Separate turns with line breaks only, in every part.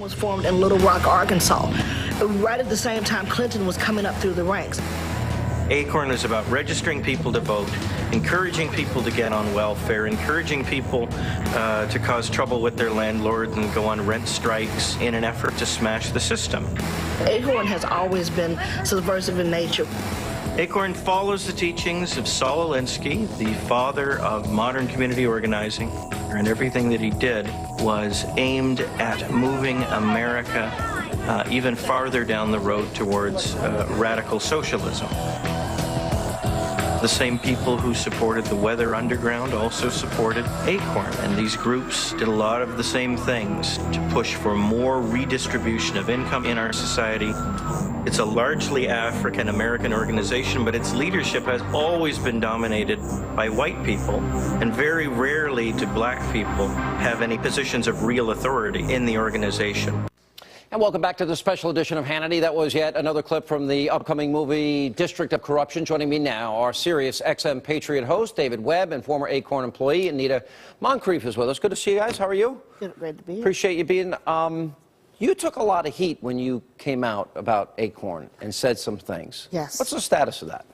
Was formed in Little Rock, Arkansas, right at the same time Clinton was coming up through the ranks.
ACORN is about registering people to vote, encouraging people to get on welfare, encouraging people to cause trouble with their landlord and go on rent strikes in an effort to smash the system.
ACORN has always been subversive in nature.
ACORN follows the teachings of Saul Alinsky, the father of modern community organizing, and everything that he did was aimed at moving America even farther down the road towards radical socialism. The same people who supported the Weather Underground also supported ACORN, and these groups did a lot of the same things to push for more redistribution of income in our society. It's a largely African-American organization, but its leadership has always been dominated by white people, and very rarely do black people have any positions of real authority in the organization.
And welcome back to the special edition of Hannity. That was yet another clip from the upcoming movie District of Corruption. Joining me now, our Sirius XM Patriot host, David Webb, and former ACORN employee, Anita Moncrief, is with us. Good to see you guys. How are you?
Good, great to be here.
Appreciate you being. You took a lot of heat when you came out about ACORN and said some things.
Yes.
What's the status of that?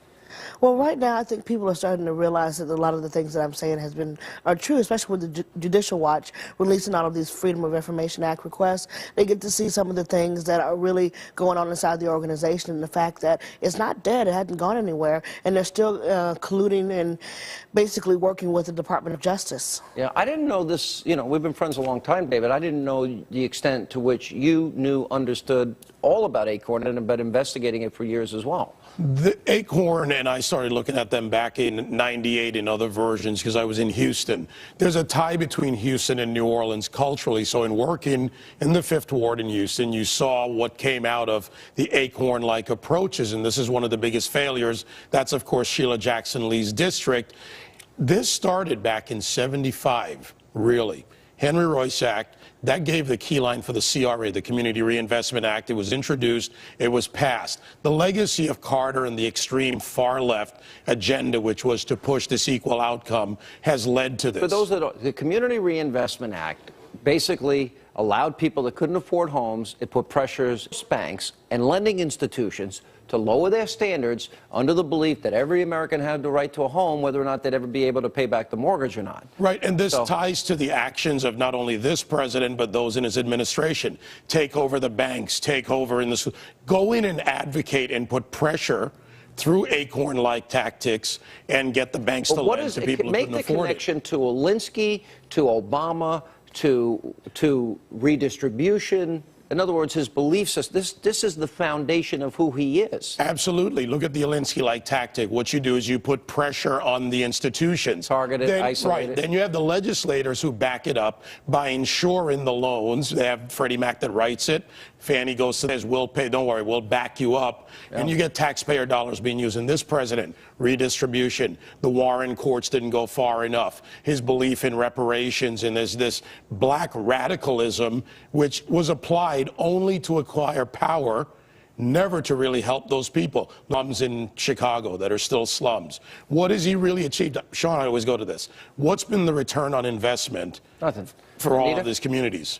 Well, right now, I think people are starting to realize that a lot of the things that I'm saying are true, especially with the Judicial Watch releasing all of these Freedom of Information Act requests. They get to see some of the things that are really going on inside the organization, and the fact that it's not dead, it hasn't gone anywhere, and they're still colluding and basically working with the Department of Justice.
Yeah, I didn't know this. You know, we've been friends a long time, David. I didn't know the extent to which you understood all about ACORN and have been investigating it for years as well.
The ACORN, and I started looking at them back in '98 in other versions because I was in Houston. There's a tie between Houston and New Orleans culturally. So in working in the 5th Ward in Houston, you saw what came out of the ACORN-like approaches, and this is one of the biggest failures. That's, of course, Sheila Jackson Lee's district. This started back in '75, really. Henry Royce Act, that gave the key line for the CRA, the Community Reinvestment Act. It was introduced, it was passed. The legacy of Carter and the extreme far left agenda, which was to push this equal outcome, has led to this.
For those that don't, the Community Reinvestment Act basically allowed people that couldn't afford homes, it put pressures on banks and lending institutions to lower their standards under the belief that every American had the right to a home, whether or not they'd ever be able to pay back the mortgage or not.
Right, and this ties to the actions of not only this president, but those in his administration. Take over the banks, take over in this, go in and advocate and put pressure through ACORN-like tactics and get the banks to lend to people who couldn't afford it.
Make the connection to Alinsky, to Obama, to redistribution. In other words, his belief system, this is the foundation of who he is.
Absolutely. Look at the Alinsky-like tactic. What you do is you put pressure on the institutions.
Targeted, isolated.
Right. Then you have the legislators who back it up by insuring the loans. They have Freddie Mac that writes it. Fannie goes to says, we'll pay, don't worry, we'll back you up. Yeah. And you get taxpayer dollars being used. And this president, redistribution. The Warren courts didn't go far enough. His belief in reparations, and there's this black radicalism, which was applied only to acquire power, never to really help those people. Slums in Chicago that are still slums. What has he really achieved? Sean, I always go to this. What's been the return on investment
Nothing.
for all of these communities?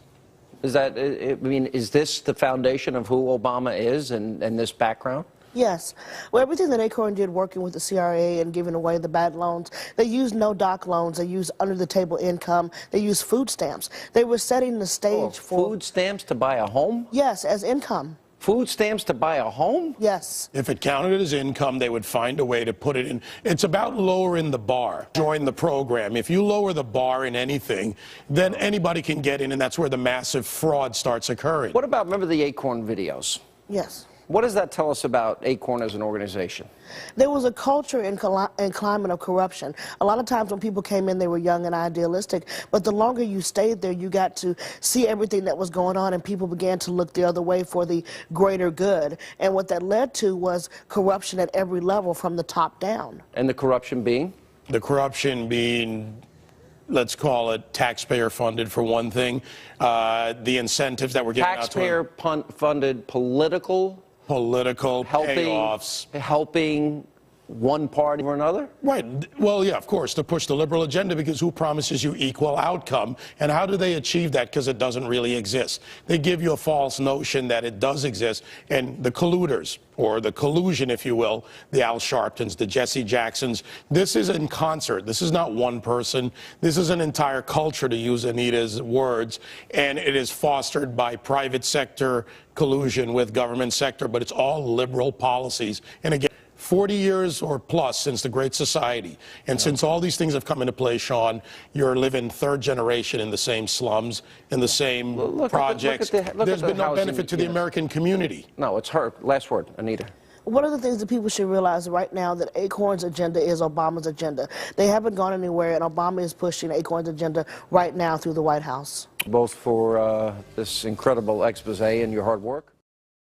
Is that, I mean, is this the foundation of who Obama is and this background?
Yes. Well, everything that ACORN did working with the CRA and giving away the bad loans, they used no-doc loans, they used under-the-table income, they used food stamps. They were setting the stage for...
Food stamps to buy a home?
Yes, as income.
Food stamps to buy a home?
Yes.
If it counted as income, they would find a way to put it in. It's about lowering the bar. Join the program. If you lower the bar in anything, then anybody can get in, and that's where the massive fraud starts occurring.
What about, remember the ACORN videos?
Yes.
What does that tell us about ACORN as an organization?
There was a culture and climate of corruption. A lot of times when people came in, they were young and idealistic, but the longer you stayed there, you got to see everything that was going on, and people began to look the other way for the greater good. And what that led to was corruption at every level from the top down.
And the corruption being?
The corruption being, let's call it taxpayer-funded for one thing. The incentives that were given out to
taxpayer-funded payoffs.
Helping
one party or another?
Right. Well, yeah, of course, to push the liberal agenda, because who promises you equal outcome? And how do they achieve that? Because it doesn't really exist. They give you a false notion that it does exist. And the colluders, or the collusion, if you will, the Al Sharptons, the Jesse Jacksons, this is in concert. This is not one person. This is an entire culture, to use Anita's words. And it is fostered by private sector collusion with government sector, but it's all liberal policies. And again, 40 years or plus since the Great Society. And since all these things have come into play, Sean, you're living third generation in the same slums, in the same projects. There's been no benefit to the American community.
No, it's her. Last word, Anita.
One of the things that people should realize right now that ACORN's agenda is Obama's agenda. They haven't gone anywhere, and Obama is pushing ACORN's agenda right now through the White House.
Both for this incredible expose and your hard work.